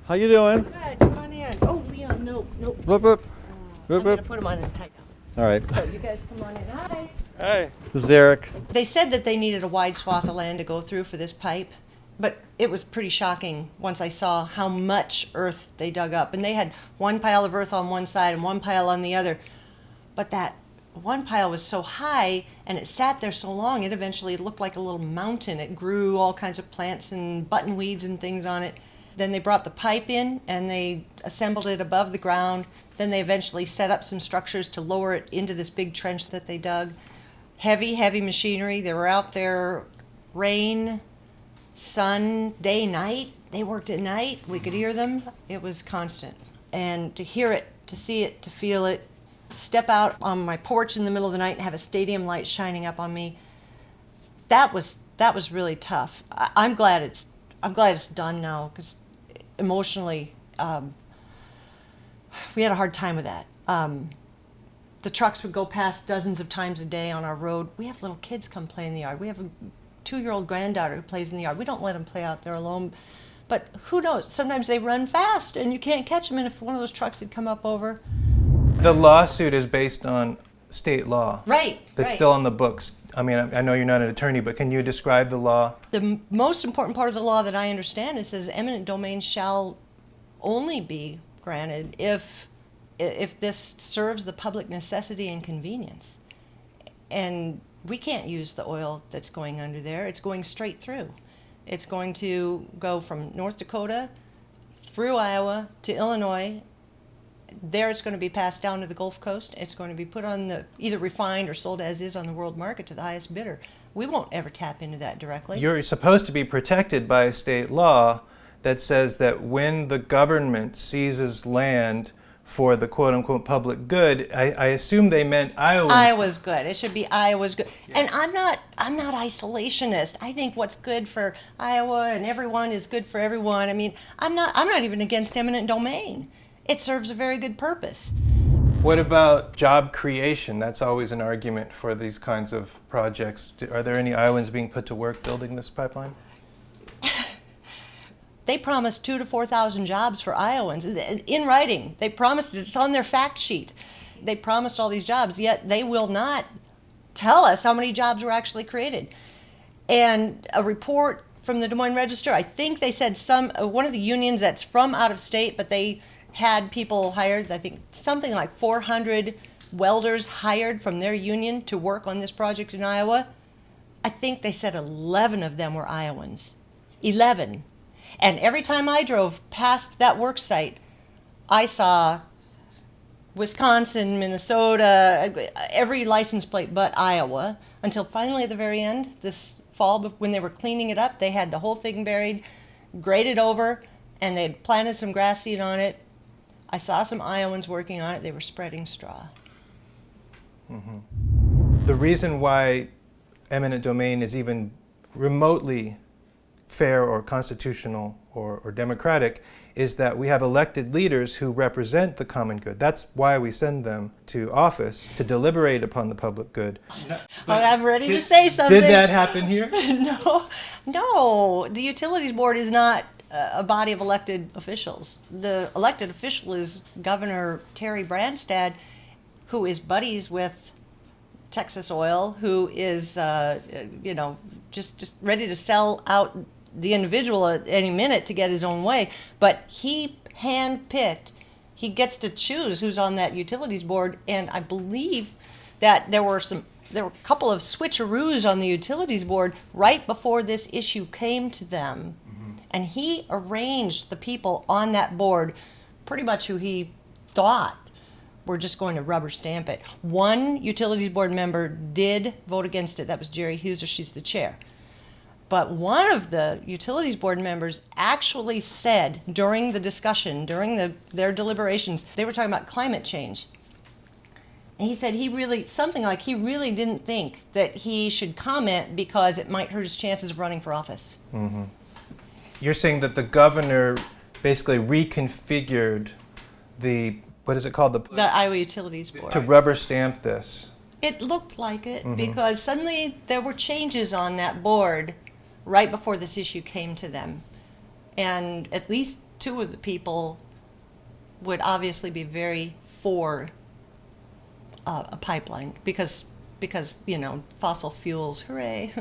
How you doing? Good, come on in. Oh, Leon, no. Whoop, whoop. I'm Whoop, going whoop. to put him on his tight. All right. So you guys come on in. Hi. Hey. This is Eric. They said that they needed a wide swath of land to go through for this pipe, but it was pretty shocking once I saw how much earth they dug up. And they had one pile of earth on one side and one pile on the other. But that one pile was so high and it sat there so long, it eventually looked like a little mountain. It grew all kinds of plants and buttonweeds and things on it. Then they brought the pipe in and they assembled it above the ground. Then they eventually set up some structures to lower it into this big trench that they dug. Heavy machinery. They were out there, rain, sun, day, night. They worked at night. We could hear them. It was constant. And to hear it, to see it, to feel it, step out on my porch in the middle of the night and have a stadium light shining up on me, that was really tough. I'm glad it's done now, because emotionally, we had a hard time with that. The trucks would go past dozens of times a day on our road. We have little kids come play in the yard. We have a 2-year-old granddaughter who plays in the yard. We don't let them play out there alone. But who knows? Sometimes they run fast and you can't catch them. And if one of those trucks had come up over. The lawsuit is based on state law. Right. That's still on the books. I mean, I know you're not an attorney, but can you describe the law? The most important part of the law that I understand is says eminent domain shall only be granted if this serves the public necessity and convenience. And we can't use the oil that's going under there. It's going straight through. It's going to go from North Dakota through Iowa to Illinois. There it's going to be passed down to the Gulf Coast. It's going to be put on the either refined or sold as is on the world market to the highest bidder. We won't ever tap into that directly. You're supposed to be protected by a state law that says that when the government seizes land for the quote-unquote public good, I assume they meant Iowa's good. It should be Iowa's good. Yeah. And I'm not isolationist. I think what's good for Iowa and everyone is good for everyone. I mean, I'm not even against eminent domain. It serves a very good purpose. What about job creation? That's always an argument for these kinds of projects. Are there any Iowans being put to work building this pipeline? They promised 2,000 to 4,000 jobs for Iowans in writing. They promised it. It's on their fact sheet. They promised all these jobs, yet they will not tell us how many jobs were actually created. And a report from the Des Moines Register, I think they said one of the unions that's from out of state, but they had people hired, I think something like 400 welders hired from their union to work on this project in Iowa. I think they said 11 of them were Iowans. 11. And every time I drove past that work site, I saw Wisconsin, Minnesota, every license plate but Iowa, until finally at the very end, this fall, when they were cleaning it up, they had the whole thing buried, graded over, and they had planted some grass seed on it. I saw some Iowans working on it. They were spreading straw. Mm-hmm. The reason why eminent domain is even remotely fair or constitutional or democratic is that we have elected leaders who represent the common good. That's why we send them to office, to deliberate upon the public good. I'm ready to say something. Did that happen here? No. The Utilities Board is not a body of elected officials. The elected official is Governor Terry Branstad, who is buddies with Texas Oil, who is, just ready to sell out the individual at any minute to get his own way. But he handpicked, he gets to choose who's on that utilities board, and I believe that there were a couple of switcheroos on the utilities board right before this issue came to them. Mm-hmm. And he arranged the people on that board pretty much who he thought were just going to rubber stamp it. One utilities board member did vote against it. That was Jerry Huser. She's the chair. But one of the utilities board members actually said during the discussion, during their deliberations, they were talking about climate change. And he said he really didn't think that he should comment because it might hurt his chances of running for office. Mm-hmm. You're saying that the governor basically reconfigured what is it called? The Iowa Utilities Board. To rubber stamp this. It looked like it, Mm-hmm. because suddenly there were changes on that board right before this issue came to them. And at least two of the people would obviously be very for a pipeline because fossil fuels, hooray.